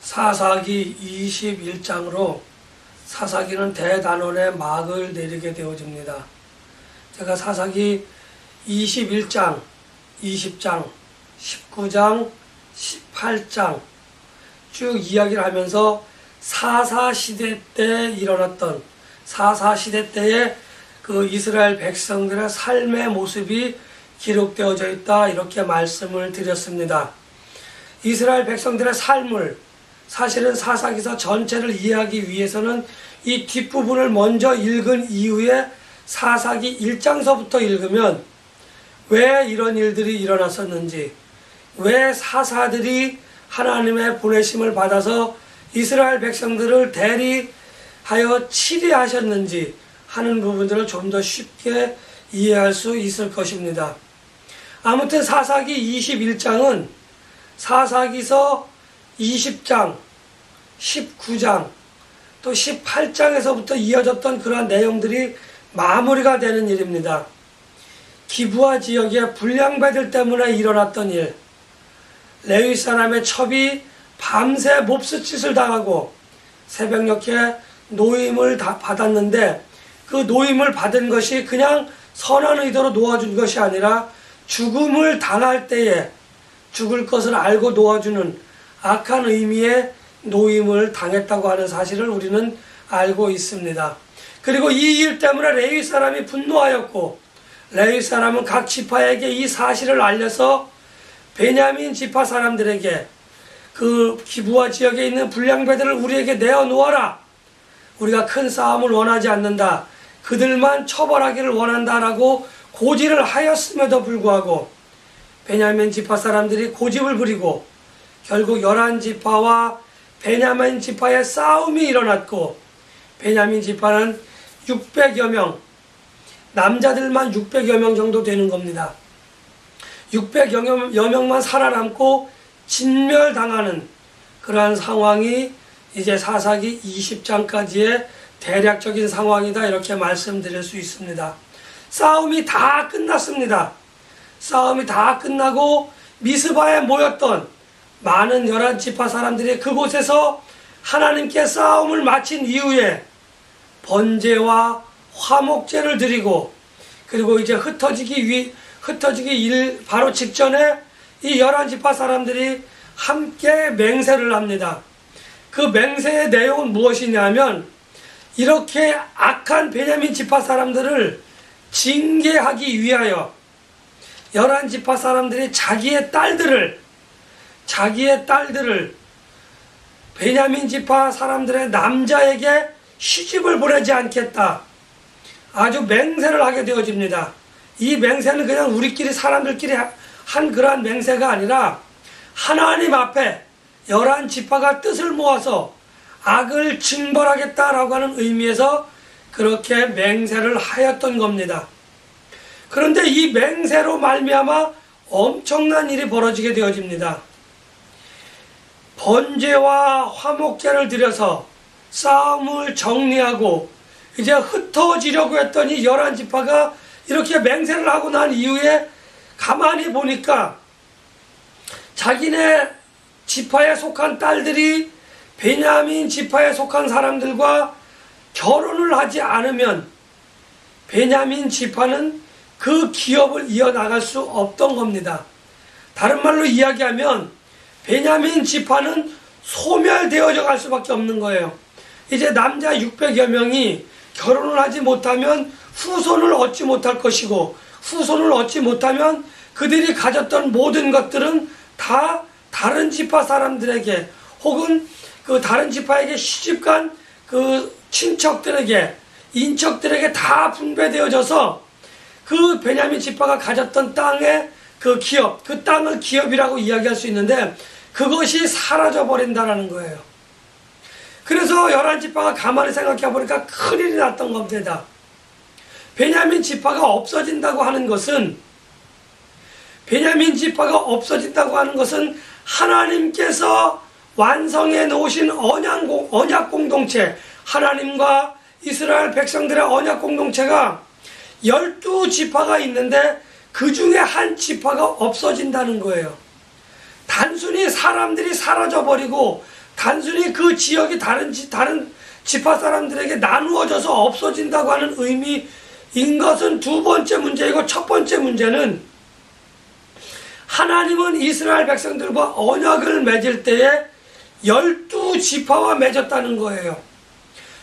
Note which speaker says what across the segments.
Speaker 1: 사사기 21장으로 사사기는 대단원의 막을 내리게 되어집니다. 제가 사사기 21장, 20장, 19장, 18장 쭉 이야기를 하면서 사사시대 때 일어났던 사사시대 때의 그 이스라엘 백성들의 삶의 모습이 기록되어져 있다, 이렇게 말씀을 드렸습니다. 이스라엘 백성들의 삶을 사실은 사사기서 전체를 이해하기 위해서는 이 뒷부분을 먼저 읽은 이후에 사사기 1장서부터 읽으면 왜 이런 일들이 일어났었는지, 왜 사사들이 하나님의 보내심을 받아서 이스라엘 백성들을 대리하여 치리하셨는지 하는 부분들을 좀 더 쉽게 이해할 수 있을 것입니다. 아무튼 사사기 21장은 사사기서 20장, 19장, 또 18장에서부터 이어졌던 그러한 내용들이 마무리가 되는 일입니다. 기브아 지역의 불량배들 때문에 일어났던 일, 레위 사람의 첩이 밤새 몹쓸짓을 당하고 새벽녘에 노임을 다 받았는데, 그 노임을 받은 것이 그냥 선한 의도로 놓아준 것이 아니라 죽음을 당할 때에 죽을 것을 알고 놓아주는 악한 의미의 노임을 당했다고 하는 사실을 우리는 알고 있습니다. 그리고 이 일 때문에 레위 사람이 분노하였고, 레위 사람은 각 지파에게 이 사실을 알려서 베냐민 지파 사람들에게 그 기브아 지역에 있는 불량배들을 우리에게 내어놓아라, 우리가 큰 싸움을 원하지 않는다, 그들만 처벌하기를 원한다라고 고지를 하였음에도 불구하고 베냐민 지파 사람들이 고집을 부리고 결국 11지파와 베냐민 지파의 싸움이 일어났고, 베냐민 지파는 600여 명, 남자들만 600여 명 정도 되는 겁니다. 600여 명만 살아남고 진멸당하는 그러한 상황이 이제 사사기 20장까지의 대략적인 상황이다, 이렇게 말씀드릴 수 있습니다. 싸움이 다 끝났습니다. 싸움이 다 끝나고 미스바에 모였던 많은 11지파 사람들이 그곳에서 하나님께 싸움을 마친 이후에 번제와 화목제를 드리고, 그리고 이제 흩어지기 일 바로 직전에 이 11지파 사람들이 함께 맹세를 합니다. 그 맹세의 내용은 무엇이냐면, 이렇게 악한 베냐민 지파 사람들을 징계하기 위하여 11지파 사람들이 자기의 딸들을 베냐민 지파 사람들의 남자에게 시집을 보내지 않겠다, 아주 맹세를 하게 되어집니다. 이 맹세는 그냥 우리끼리 사람들끼리 한 그러한 맹세가 아니라 하나님 앞에 11지파가 뜻을 모아서 악을 징벌하겠다라고 하는 의미에서 그렇게 맹세를 하였던 겁니다. 그런데 이 맹세로 말미암아 엄청난 일이 벌어지게 되어집니다. 번제와 화목제를 드려서 싸움을 정리하고 이제 흩어지려고 했더니 11지파가 이렇게 맹세를 하고 난 이후에 가만히 보니까 자기네 지파에 속한 딸들이 베냐민 지파에 속한 사람들과 결혼을 하지 않으면 베냐민 지파는 그 기업을 이어나갈 수 없던 겁니다. 다른 말로 이야기하면 베냐민 지파는 소멸되어져 갈 수밖에 없는 거예요. 이제 남자 600여 명이 결혼을 하지 못하면 후손을 얻지 못할 것이고, 후손을 얻지 못하면 그들이 가졌던 모든 것들은 다 다른 지파 사람들에게, 혹은 그 다른 지파에게 시집간 그 친척들에게, 인척들에게 다 분배되어져서 그 베냐민 지파가 가졌던 땅의 그 기업, 그 땅을 기업이라고 이야기할 수 있는데 그것이 사라져 버린다라는 거예요. 그래서 11지파가 가만히 생각해 보니까 큰일이 났던 겁니다. 베냐민 지파가 없어진다고 하는 것은, 하나님께서 완성해 놓으신 언약 공동체, 하나님과 이스라엘 백성들의 언약 공동체가 12지파가 있는데 그 중에 한 지파가 없어진다는 거예요. 단순히 사람들이 사라져버리고 단순히 그 지역이 다른 지파 사람들에게 나누어져서 없어진다고 하는 의미인 것은 두 번째 문제이고, 첫 번째 문제는 하나님은 이스라엘 백성들과 언약을 맺을 때에 12지파와 맺었다는 거예요.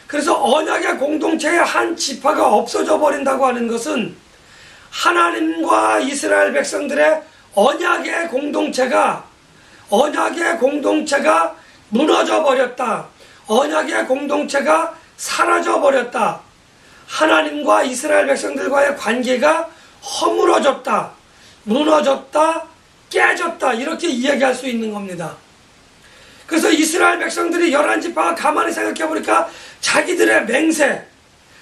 Speaker 1: 그래서 언약의 공동체의 한 지파가 없어져 버린다고 하는 것은 하나님과 이스라엘 백성들의 언약의 공동체가 무너져 버렸다. 언약의 공동체가 사라져 버렸다. 하나님과 이스라엘 백성들과의 관계가 허물어졌다. 무너졌다. 깨졌다. 이렇게 이야기할 수 있는 겁니다. 그래서 이스라엘 백성들이 11지파가 가만히 생각해 보니까 자기들의 맹세,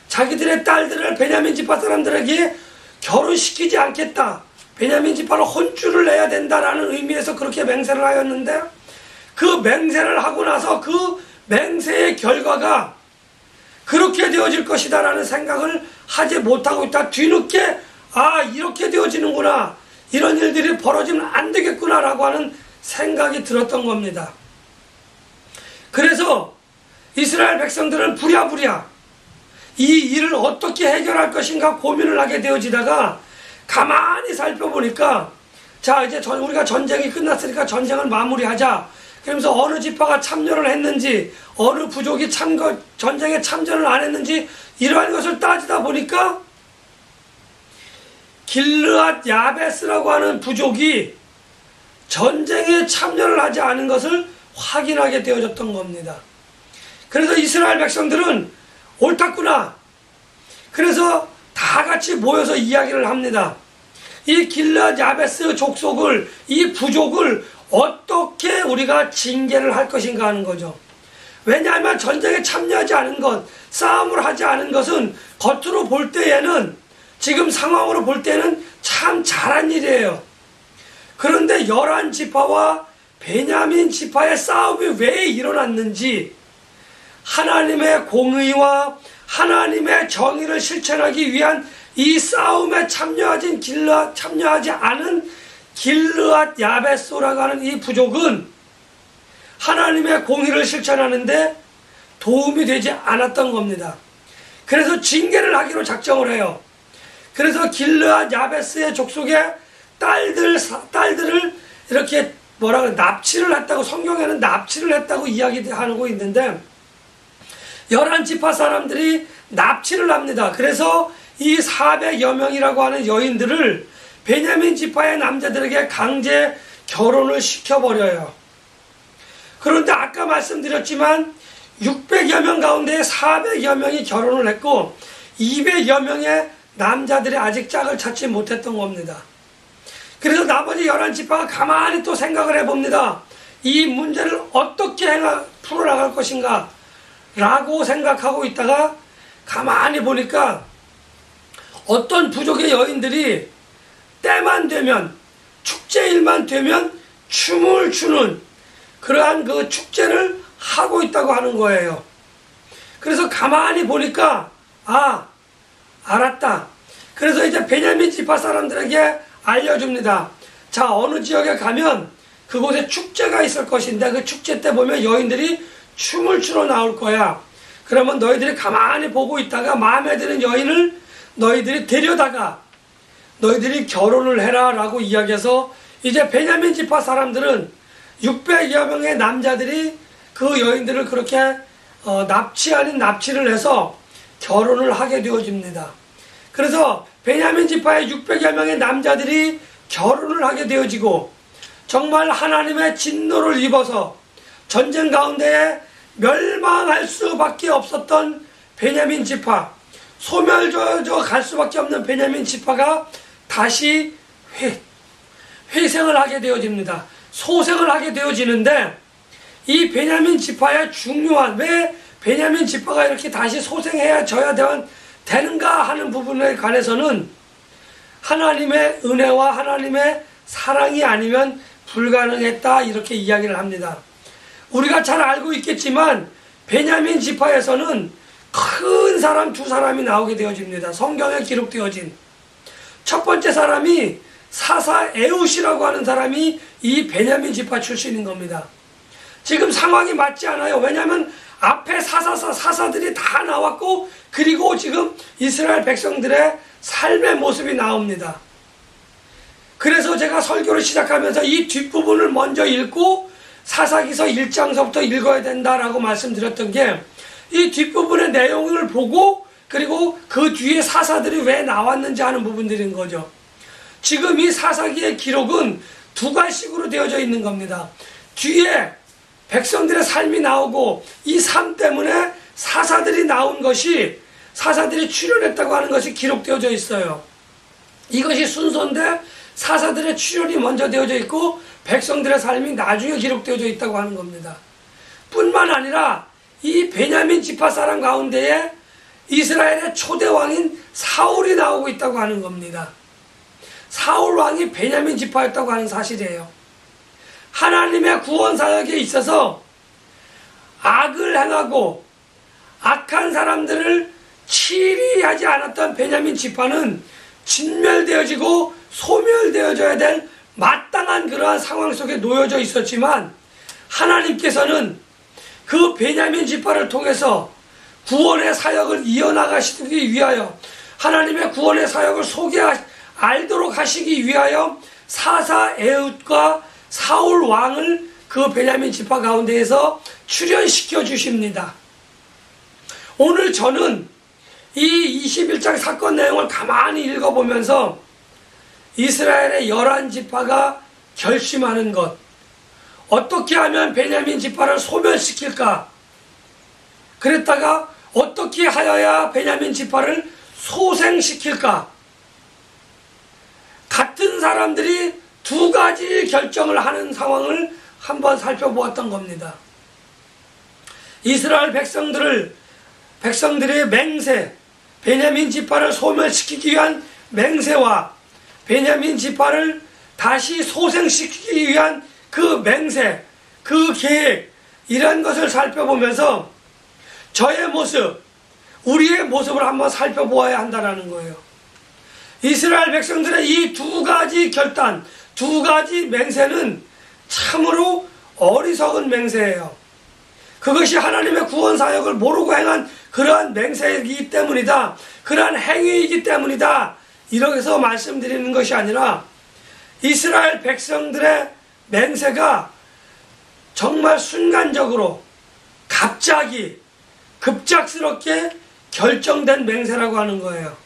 Speaker 1: 자기들의 딸들을 베냐민 지파 사람들에게 결혼시키지 않겠다. 베냐민 지파로 혼쭐을 내야 된다라는 의미에서 그렇게 맹세를 하였는데, 그 맹세를 하고 나서 그 맹세의 결과가 그렇게 되어질 것이다 라는 생각을 하지 못하고 있다. 뒤늦게 이렇게 되어지는구나, 이런 일들이 벌어지면 안 되겠구나 라고 하는 생각이 들었던 겁니다. 그래서 이스라엘 백성들은 부랴부랴 이 일을 어떻게 해결할 것인가 고민을 하게 되어지다가 가만히 살펴보니까, 자, 이제 우리가 전쟁이 끝났으니까 전쟁을 마무리하자. 그러면서 어느 지파가 참여를 했는지, 어느 부족이 전쟁에 참전을 안 했는지, 이러한 것을 따지다 보니까 길르앗 야베스라고 하는 부족이 전쟁에 참여를 하지 않은 것을 확인하게 되어졌던 겁니다. 그래서 이스라엘 백성들은 옳았구나. 그래서 다 같이 모여서 이야기를 합니다. 이 길르앗 야베스 족속을, 이 부족을 어떻게 우리가 징계를 할 것인가 하는 거죠. 왜냐하면 전쟁에 참여하지 않은 것, 싸움을 하지 않은 것은 겉으로 볼 때에는, 지금 상황으로 볼 때는 참 잘한 일이에요. 그런데 11지파와 베냐민 지파의 싸움이 왜 일어났는지, 하나님의 공의와 하나님의 정의를 실천하기 위한 이 싸움에 참여하지 않은 길르앗 야베소라고 하는 이 부족은 하나님의 공의를 실천하는데 도움이 되지 않았던 겁니다. 그래서 징계를 하기로 작정을 해요. 그래서 길르앗 야베스의 족속의 딸들을 이렇게 납치를 했다고, 성경에는 납치를 했다고 이야기하고 있는데, 11지파 사람들이 납치를 합니다. 그래서 이 400여 명이라고 하는 여인들을 베냐민 지파의 남자들에게 강제 결혼을 시켜버려요. 그런데 아까 말씀드렸지만 600여 명 가운데 400여 명이 결혼을 했고 200여 명의 남자들이 아직 짝을 찾지 못했던 겁니다. 그래서 나머지 11지파가 가만히 또 생각을 해봅니다. 이 문제를 어떻게 풀어나갈 것인가 라고 생각하고 있다가 가만히 보니까 어떤 부족의 여인들이 때만 되면, 축제일만 되면 춤을 추는 그러한 그 축제를 하고 있다고 하는 거예요. 그래서 가만히 보니까 알았다. 그래서 이제 베냐민 지파 사람들에게 알려줍니다. 자, 어느 지역에 가면 그곳에 축제가 있을 것인데 그 축제 때 보면 여인들이 춤을 추러 나올 거야. 그러면 너희들이 가만히 보고 있다가 마음에 드는 여인을 너희들이 데려다가 너희들이 결혼을 해라 라고 이야기해서, 이제 베냐민 지파 사람들은 600여 명의 남자들이 그 여인들을 그렇게 납치 아닌 납치를 해서 결혼을 하게 되어집니다. 그래서 베냐민 지파의 600여 명의 남자들이 결혼을 하게 되어지고, 정말 하나님의 진노를 입어서 전쟁 가운데에 멸망할 수밖에 없었던 베냐민 지파, 소멸져 갈 수밖에 없는 베냐민 지파가 다시 회생을 하게 되어집니다. 소생을 하게 되어지는데, 이 베냐민 지파의 중요한, 왜 베냐민 지파가 이렇게 다시 소생해져야 되는가 하는 부분에 관해서는 하나님의 은혜와 하나님의 사랑이 아니면 불가능했다, 이렇게 이야기를 합니다. 우리가 잘 알고 있겠지만 베냐민 지파에서는 큰 사람 두 사람이 나오게 되어집니다. 성경에 기록되어진 첫 번째 사람이 사사 에웃이라고 하는 사람이 이 베냐민 지파 출신인 겁니다. 지금 상황이 맞지 않아요. 왜냐하면 앞에 사사들이 다 나왔고, 그리고 지금 이스라엘 백성들의 삶의 모습이 나옵니다. 그래서 제가 설교를 시작하면서 이 뒷부분을 먼저 읽고 사사기서 1장서부터 읽어야 된다라고 말씀드렸던 게, 이 뒷부분의 내용을 보고 그리고 그 뒤에 사사들이 왜 나왔는지 하는 부분들인 거죠. 지금 이 사사기의 기록은 두 갈식으로 되어져 있는 겁니다. 뒤에 백성들의 삶이 나오고 이 삶 때문에 사사들이 나온 것이, 사사들이 출현했다고 하는 것이 기록되어져 있어요. 이것이 순서인데 사사들의 출현이 먼저 되어져 있고 백성들의 삶이 나중에 기록되어져 있다고 하는 겁니다. 뿐만 아니라 이 베냐민 지파 사람 가운데에 이스라엘의 초대 왕인 사울이 나오고 있다고 하는 겁니다. 사울 왕이 베냐민 지파였다고 하는 사실이에요. 하나님의 구원 사역에 있어서 악을 행하고 악한 사람들을 치리하지 않았던 베냐민 지파는 진멸되어지고 소멸되어져야 될 마땅한 그러한 상황 속에 놓여져 있었지만, 하나님께서는 그 베냐민 지파를 통해서 구원의 사역을 이어나가시기 위하여, 하나님의 구원의 사역을 알도록 하시기 위하여 사사 에훗과 사울 왕을 그 베냐민 지파 가운데에서 출현시켜 주십니다. 오늘 저는 이 21장 사건 내용을 가만히 읽어보면서 이스라엘의 11지파가 결심하는 것, 어떻게 하면 베냐민 지파를 소멸시킬까? 그랬다가 어떻게 하여야 베냐민 지파를 소생시킬까? 같은 사람들이 두 가지 결정을 하는 상황을 한번 살펴보았던 겁니다. 이스라엘 백성들의 맹세, 베냐민 지파를 소멸시키기 위한 맹세와 베냐민 지파를 다시 소생시키기 위한 그 맹세, 그 계획, 이런 것을 살펴보면서 저의 모습, 우리의 모습을 한번 살펴보아야 한다는 거예요. 이스라엘 백성들의 이 두 가지 결단, 두 가지 맹세는 참으로 어리석은 맹세예요. 그것이 하나님의 구원 사역을 모르고 행한 그러한 맹세이기 때문이다, 그러한 행위이기 때문이다, 이렇게 해서 말씀드리는 것이 아니라, 이스라엘 백성들의 맹세가 정말 순간적으로 갑자기 급작스럽게 결정된 맹세라고 하는 거예요.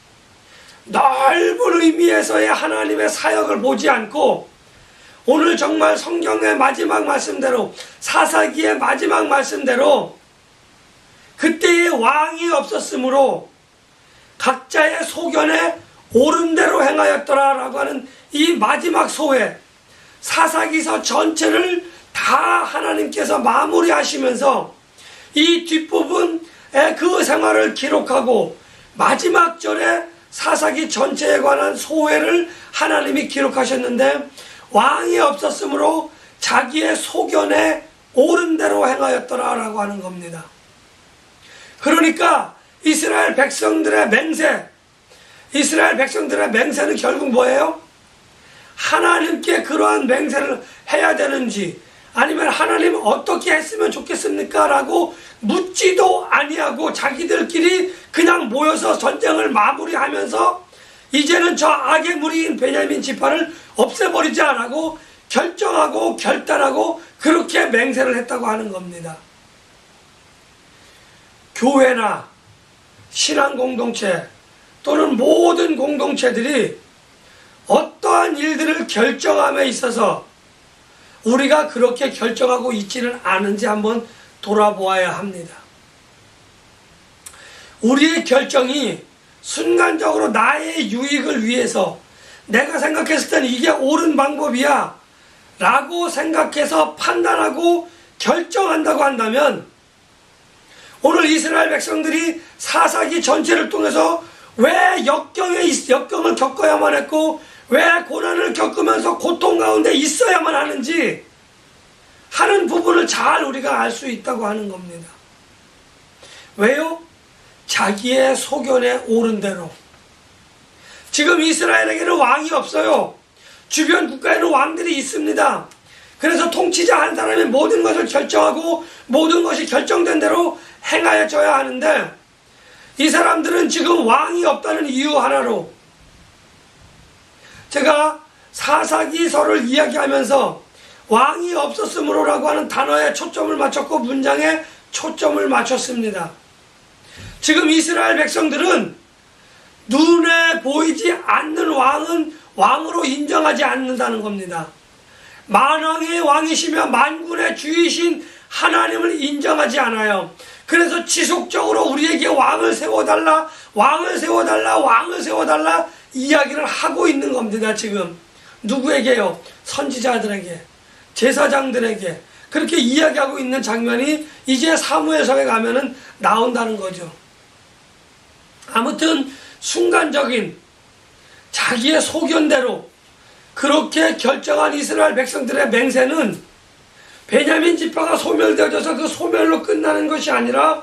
Speaker 1: 넓은 의미에서의 하나님의 사역을 보지 않고, 오늘 정말 성경의 마지막 말씀대로, 사사기의 마지막 말씀대로 그때의 왕이 없었으므로 각자의 소견에 옳은 대로 행하였더라라고 하는 이 마지막 소회, 사사기서 전체를 다 하나님께서 마무리하시면서 이 뒷부분의 그 생활을 기록하고 마지막 절에 사사기 전체에 관한 소회를 하나님이 기록하셨는데, 왕이 없었으므로 자기의 소견에 옳은 대로 행하였더라라고 하는 겁니다. 그러니까 이스라엘 백성들의 맹세는 결국 뭐예요? 하나님께 그러한 맹세를 해야 되는지, 아니면 하나님 어떻게 했으면 좋겠습니까? 라고 묻지도 아니하고 자기들끼리 그냥 모여서 전쟁을 마무리하면서 이제는 저 악의 무리인 베냐민 지파를 없애버리자라고 결정하고 결단하고 그렇게 맹세를 했다고 하는 겁니다. 교회나 신앙 공동체 또는 모든 공동체들이 어떠한 일들을 결정함에 있어서 우리가 그렇게 결정하고 있지는 않은지 한번 돌아보아야 합니다. 우리의 결정이 순간적으로 나의 유익을 위해서 내가 생각했을 땐 이게 옳은 방법이야 라고 생각해서 판단하고 결정한다고 한다면, 오늘 이스라엘 백성들이 사사기 전체를 통해서 왜 역경을 겪어야만 했고 왜 고난을 겪으면서 고통 가운데 있어야만 하는지 하는 부분을 잘 우리가 알 수 있다고 하는 겁니다. 왜요? 자기의 소견에 옳은 대로. 지금 이스라엘에게는 왕이 없어요. 주변 국가에는 왕들이 있습니다. 그래서 통치자 한 사람이 모든 것을 결정하고 모든 것이 결정된 대로 행하여져야 하는데, 이 사람들은 지금 왕이 없다는 이유 하나로, 제가 사사기서를 이야기하면서 왕이 없었으므로라고 하는 단어에 초점을 맞췄고 문장에 초점을 맞췄습니다. 지금 이스라엘 백성들은 눈에 보이지 않는 왕은 왕으로 인정하지 않는다는 겁니다. 만왕의 왕이시며 만군의 주이신 하나님을 인정하지 않아요. 그래서 지속적으로 우리에게 왕을 세워달라, 왕을 세워달라, 왕을 세워달라 이야기를 하고 있는 겁니다. 지금 누구에게요? 선지자들에게, 제사장들에게 그렇게 이야기하고 있는 장면이 이제 사무엘서에 가면은 나온다는 거죠. 아무튼 순간적인 자기의 소견대로 그렇게 결정한 이스라엘 백성들의 맹세는 베냐민 지파가 소멸되어져서 그 소멸로 끝나는 것이 아니라,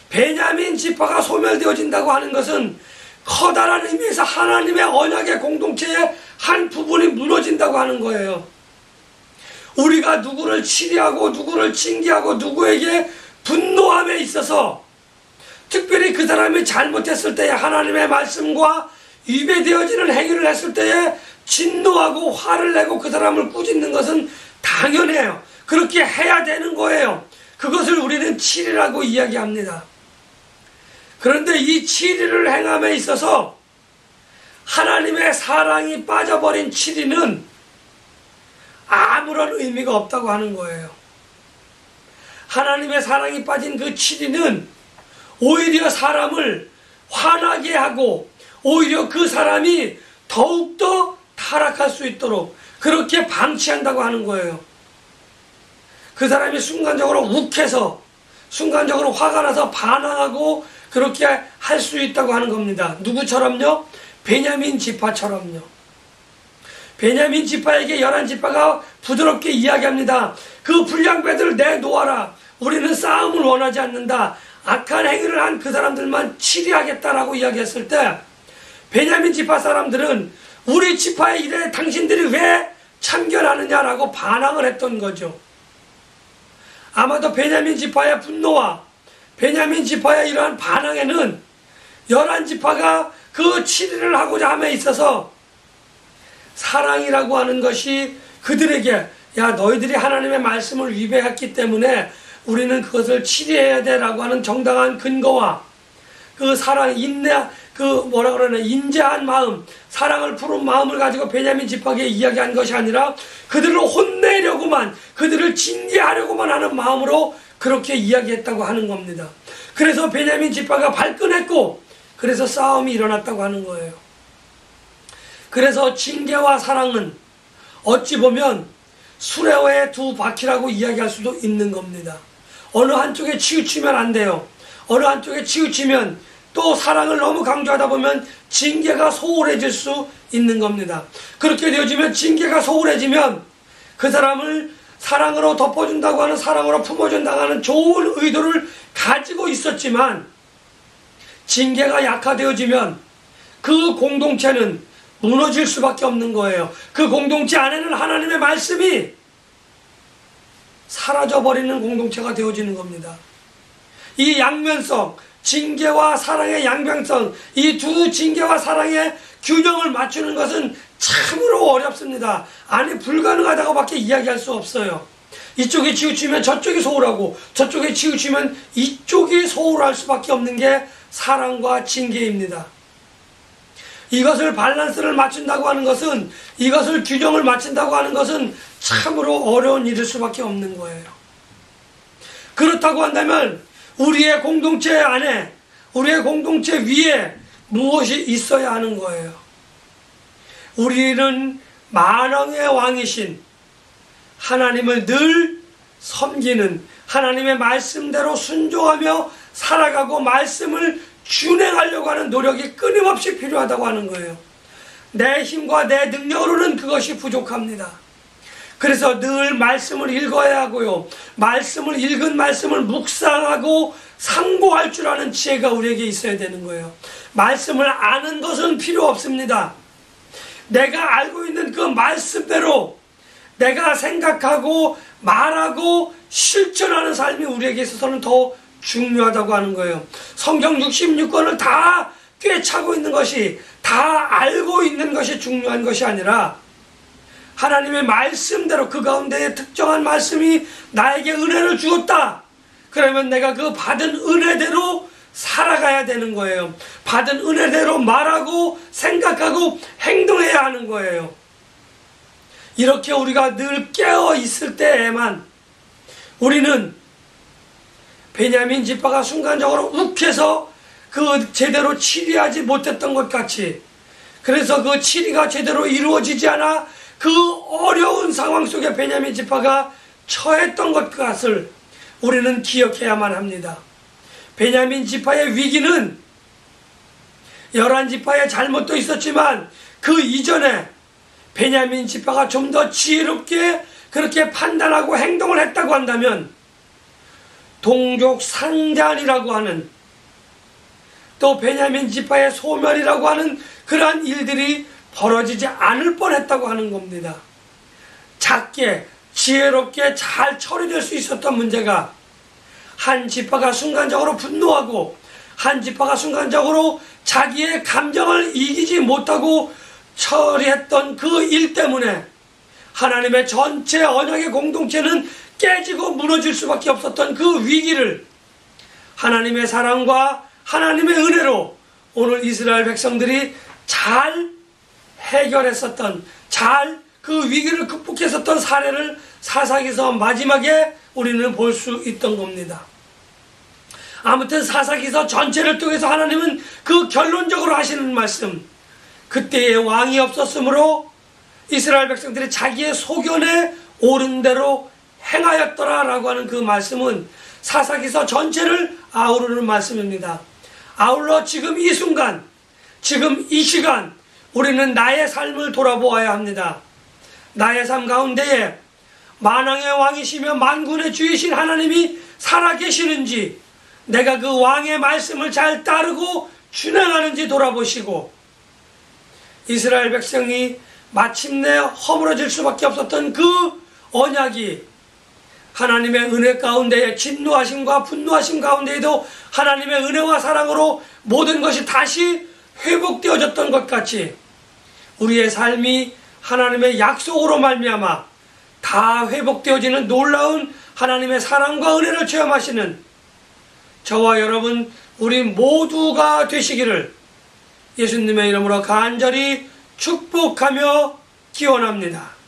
Speaker 1: 베냐민 지파가 소멸되어진다고 하는 것은 커다란 의미에서 하나님의 언약의 공동체의 한 부분이 무너진다고 하는 거예요. 우리가 누구를 치리하고 누구를 징계하고 누구에게 분노함에 있어서, 특별히 그 사람이 잘못했을 때에 하나님의 말씀과 위배되어지는 행위를 했을 때에 진노하고 화를 내고 그 사람을 꾸짖는 것은 당연해요. 그렇게 해야 되는 거예요. 그것을 우리는 치리라고 이야기합니다. 그런데 이 치리를 행함에 있어서 하나님의 사랑이 빠져버린 치리는 아무런 의미가 없다고 하는 거예요. 하나님의 사랑이 빠진 그 치리는 오히려 사람을 화나게 하고 오히려 그 사람이 더욱더 타락할 수 있도록 그렇게 방치한다고 하는 거예요. 그 사람이 순간적으로 욱해서, 순간적으로 화가 나서 반항하고 그렇게 할 수 있다고 하는 겁니다. 누구처럼요? 베냐민 지파처럼요. 베냐민 지파에게 11지파가 부드럽게 이야기합니다. 그 불량배들을 내놓아라. 우리는 싸움을 원하지 않는다. 악한 행위를 한 그 사람들만 치리하겠다라고 이야기했을 때, 베냐민 지파 사람들은 우리 지파의 일에 당신들이 왜 참견하느냐라고 반항을 했던 거죠. 아마도 베냐민 지파의 분노와 베냐민 지파의 이러한 반항에는 11지파가 그 치리를 하고자 함에 있어서 사랑이라고 하는 것이 그들에게, 야 너희들이 하나님의 말씀을 위배했기 때문에 우리는 그것을 치리해야 돼 라고 하는 정당한 근거와 그 사랑, 인내, 그 뭐라 그러나 인자한 마음, 사랑을 푸른 마음을 가지고 베냐민 지파에게 이야기한 것이 아니라 그들을 혼내려고만, 그들을 징계하려고만 하는 마음으로 그렇게 이야기했다고 하는 겁니다. 그래서 베냐민 지파가 발끈했고 그래서 싸움이 일어났다고 하는 거예요. 그래서 징계와 사랑은 어찌 보면 수레의 두 바퀴라고 이야기할 수도 있는 겁니다. 어느 한쪽에 치우치면 안 돼요. 어느 한쪽에 치우치면 또 사랑을 너무 강조하다 보면 징계가 소홀해질 수 있는 겁니다. 그렇게 되어지면, 징계가 소홀해지면 그 사람을 사랑으로 덮어준다고 하는, 사랑으로 품어준다고 하는 좋은 의도를 가지고 있었지만 징계가 약화되어지면 그 공동체는 무너질 수밖에 없는 거예요. 그 공동체 안에는 하나님의 말씀이 사라져버리는 공동체가 되어지는 겁니다. 이 양면성, 징계와 사랑의 양면성, 이 두 징계와 사랑의 균형을 맞추는 것은 참으로 어렵습니다. 아니 불가능하다고 밖에 이야기할 수 없어요. 이쪽이 치우치면 저쪽이 소홀하고 저쪽이 치우치면 이쪽이 소홀할 수밖에 없는 게 사랑과 징계입니다. 이것을 밸런스를 맞춘다고 하는 것은, 이것을 균형을 맞춘다고 하는 것은 참으로 어려운 일일 수밖에 없는 거예요. 그렇다고 한다면 우리의 공동체 안에, 우리의 공동체 위에 무엇이 있어야 하는 거예요? 우리는 만왕의 왕이신 하나님을 늘 섬기는, 하나님의 말씀대로 순종하며 살아가고 말씀을 준행하려고 하는 노력이 끊임없이 필요하다고 하는 거예요. 내 힘과 내 능력으로는 그것이 부족합니다. 그래서 늘 말씀을 읽어야 하고요. 말씀을, 읽은 말씀을 묵상하고 상고할 줄 아는 지혜가 우리에게 있어야 되는 거예요. 말씀을 아는 것은 필요 없습니다. 내가 알고 있는 그 말씀대로 내가 생각하고 말하고 실천하는 삶이 우리에게 있어서는 더 중요하다고 하는 거예요. 성경 66권을 다 꿰차고 있는 것이, 다 알고 있는 것이 중요한 것이 아니라 하나님의 말씀대로 그 가운데 특정한 말씀이 나에게 은혜를 주었다. 그러면 내가 그 받은 은혜대로 살아가야 되는 거예요. 받은 은혜대로 말하고 생각하고 행동해야 하는 거예요. 이렇게 우리가 늘 깨어 있을 때에만 우리는 베냐민 지파가 순간적으로 욱해서 그 제대로 치리하지 못했던 것 같이, 그래서 그 치리가 제대로 이루어지지 않아 그 어려운 상황 속에 베냐민 지파가 처했던 것을 우리는 기억해야만 합니다. 베냐민 지파의 위기는 11지파의 잘못도 있었지만 그 이전에 베냐민 지파가 좀 더 지혜롭게 그렇게 판단하고 행동을 했다고 한다면 동족 상잔이라고 하는, 또 베냐민 지파의 소멸이라고 하는 그러한 일들이 벌어지지 않을 뻔했다고 하는 겁니다. 작게 지혜롭게 잘 처리될 수 있었던 문제가 한 지파가 순간적으로 분노하고 한 지파가 순간적으로 자기의 감정을 이기지 못하고 처리했던 그 일 때문에 하나님의 전체 언약의 공동체는 깨지고 무너질 수밖에 없었던 그 위기를 하나님의 사랑과 하나님의 은혜로 오늘 이스라엘 백성들이 잘 해결했었던, 잘 그 위기를 극복했었던 사례를 사사기서 마지막에 우리는 볼 수 있던 겁니다. 아무튼 사사기서 전체를 통해서 하나님은 그 결론적으로 하시는 말씀, 그때의 왕이 없었으므로 이스라엘 백성들이 자기의 소견에 옳은 대로 행하였더라 라고 하는 그 말씀은 사사기서 전체를 아우르는 말씀입니다. 아울러 지금 이 순간, 지금 이 시간 우리는 나의 삶을 돌아보아야 합니다. 나의 삶 가운데에 만왕의 왕이시며 만군의 주이신 하나님이 살아계시는지, 내가 그 왕의 말씀을 잘 따르고 준행하는지 돌아보시고, 이스라엘 백성이 마침내 허물어질 수밖에 없었던 그 언약이 하나님의 은혜 가운데에 진노하심과 분노하심 가운데에도 하나님의 은혜와 사랑으로 모든 것이 다시 회복되어졌던 것 같이 우리의 삶이 하나님의 약속으로 말미암아 다 회복되어지는 놀라운 하나님의 사랑과 은혜를 체험하시는 저와 여러분 우리 모두가 되시기를 예수님의 이름으로 간절히 축복하며 기원합니다.